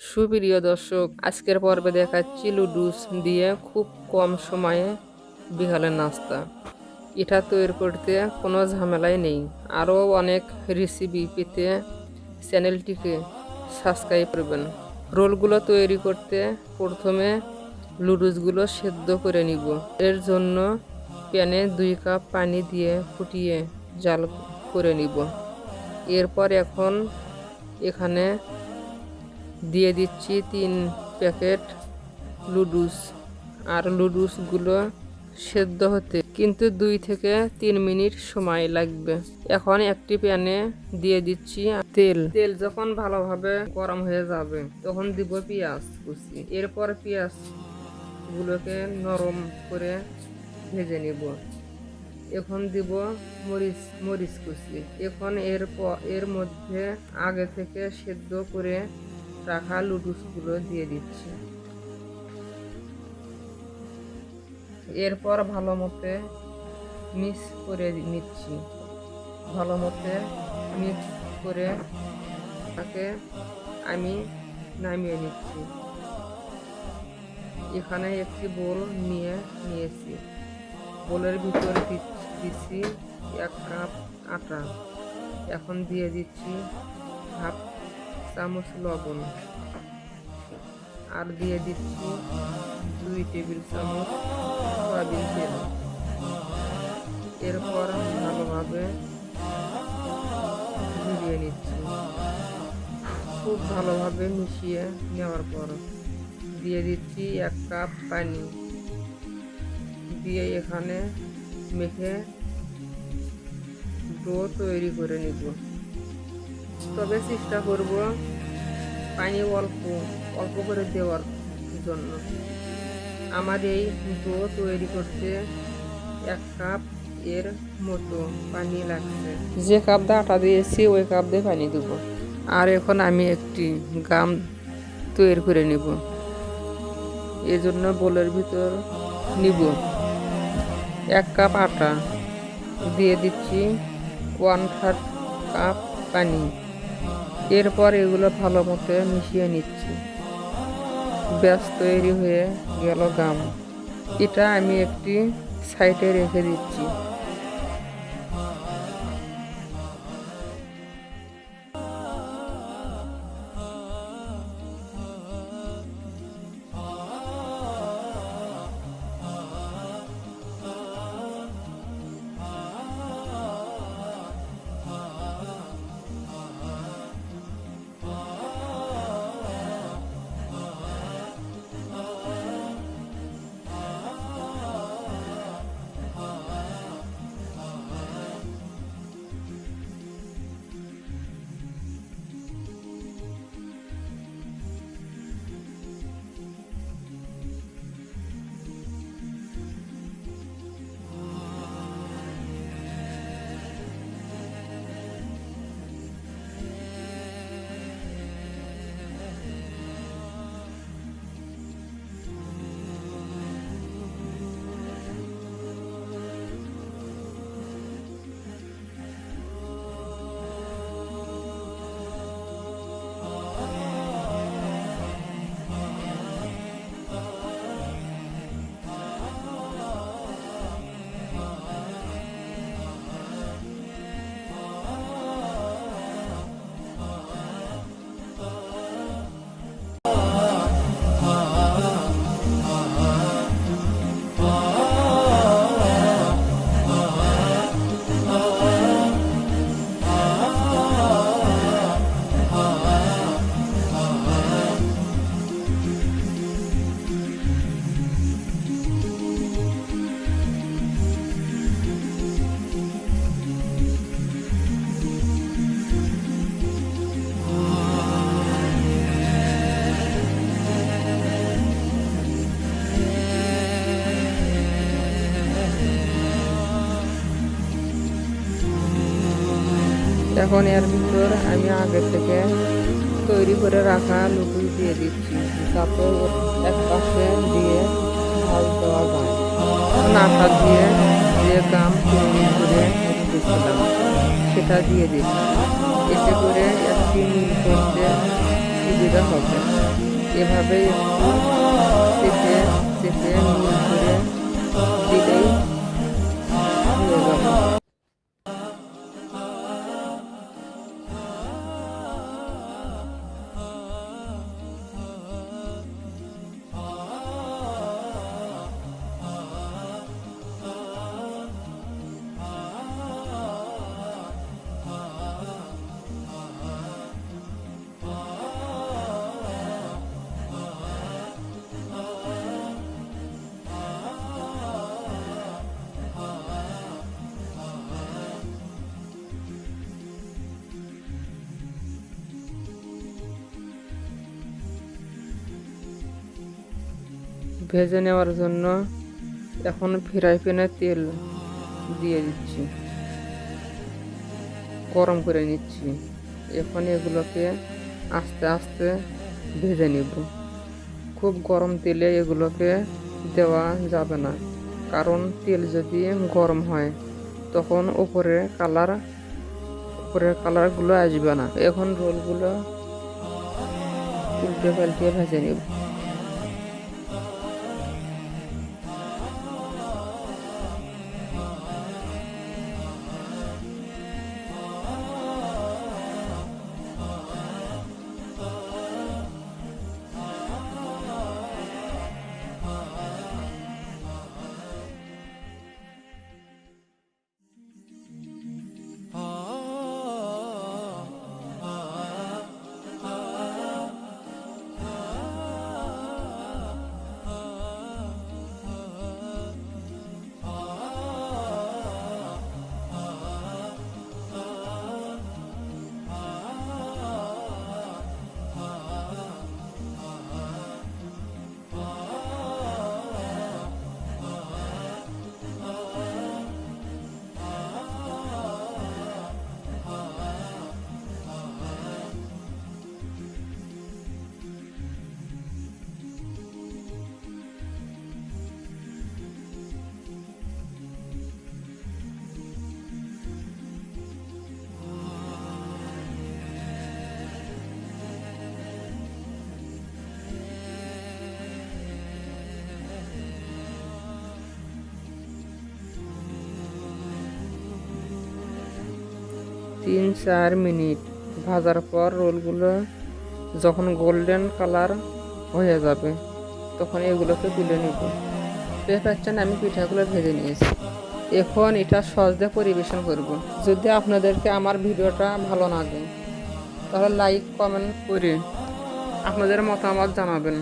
সুপ্রিয় দর্শক, আজকের পর্বে দেখাচ্ছি লুডুস দিয়ে খুব কম সময়ে বিকালের নাস্তা। এটা তৈরি করতে কোনো ঝামেলাই নেই। আরও অনেক রেসিপি পেতে চ্যানেলটিকে সাবস্ক্রাইব করবেন। রোলগুলো তৈরি করতে প্রথমে লুডুসগুলো সেদ্ধ করে নিব। এর জন্য প্যানে 2 কাপ পানি দিয়ে ফুটিয়ে জাল করে নিব। এরপর এখানে দিয়ে দিচ্ছি 3 প্যাকেট লুডুস। আর লুডুসগুলো সেদ্ধ হতে কিন্তু 2 থেকে 3 মিনিট সময় লাগবে। এখন একটি প্যানে দিয়ে দিচ্ছি তেল। যখন ভালোভাবে গরম হয়ে যাবে তখন দিব পেঁয়াজ কুচি। এরপর পেঁয়াজগুলোকে নরম করে ভেজে নিব। এখন দিব মরিচ কুচি। এখন এর মধ্যে আগে থেকে সেদ্ধ করে রাখা লুডুসগুলো দিয়ে দিচ্ছি। এরপর ভালো মতো মিক্স করে নিচ্ছি। ভালো মতো মিক্স করে তাকে আমি নামিয়ে নিচ্ছি। এখানে একটি বোল নিয়েছি। বোলের ভিতর দিচ্ছি 1 কাপ আটা। এখন দিয়ে দিচ্ছি হাফ চামচ লবণ। আর দিয়ে দিচ্ছি 2 টেবিল চামচ সয়াবিন তেল। এরপর ভালোভাবে মিলিয়ে নিচ্ছি। খুব ভালোভাবে মিশিয়ে নেওয়ার পর দিয়ে দিচ্ছি 1 কাপ পানি। দিয়ে এখানে মেখে ডো তৈরি করে নিব। তবে চেষ্টা করব পানি অল্প করে দেওয়ার জন্য। আমার এই ডো তৈরি করতে 1 কাপ এর মতো পানি লাগছে। যে কাপ দিয়ে আটা দিয়েছি ওই কাপ দিয়ে পানি দেবো। আর এখন আমি একটি গাম তৈরি করে নিব। এজন্য বোলের ভিতর নিব 1 কাপ আটা। দিয়ে দিচ্ছি 1/3 কাপ পানি। এরপর এগুলো ভালো মতো মিশিয়ে নিচ্ছি। ব্যাস তৈরি হয়ে গেল গাম। এটা আমি একটি সাইডে রেখে দিচ্ছি। এখন এর ভিতর আমি আগে থেকে তৈরি করে রাখা লুডুস দিয়ে দিচ্ছি, যাতে এক পাশে দিয়ে ভাজ দেওয়া যায়। আটা দিয়ে যে গাম তৈরি করে রেখেছিলাম সেটা দিয়ে দিচ্ছি। এতে করে একটি মিল করতে সুবিধা হবে। এভাবে একটু চেপে চেপে মিল করে দিলেই হয়ে যাবে। ভেজে নেওয়ার জন্য এখন ফ্রাই প্যানে তেল দিয়ে দিচ্ছি, গরম করে নিচ্ছি। এখন এগুলোকে আস্তে আস্তে ভেজে নিব। খুব গরম তেলে এগুলোকে দেওয়া যাবে না, কারণ তেল যদি গরম হয় তখন উপরের কালারগুলো আসবে না। এখন রোলগুলো উল্টে পাল্টে ভেজে নিব। তিন চার মিনিট ভাজার পর রোলগুলো যখন গোল্ডেন কালার হয়ে যাবে তখন এগুলোকে তুলে নিব। পেয়ে পাচ্ছেন আমি পিঠাগুলো ভেজে নিয়েছি। এখন এটা সস দিয়ে পরিবেশন করব। যদি আপনাদেরকে আমার ভিডিওটা ভালো লাগে তাহলে লাইক কমেন্ট করে আপনাদের মতামত জানাবেন।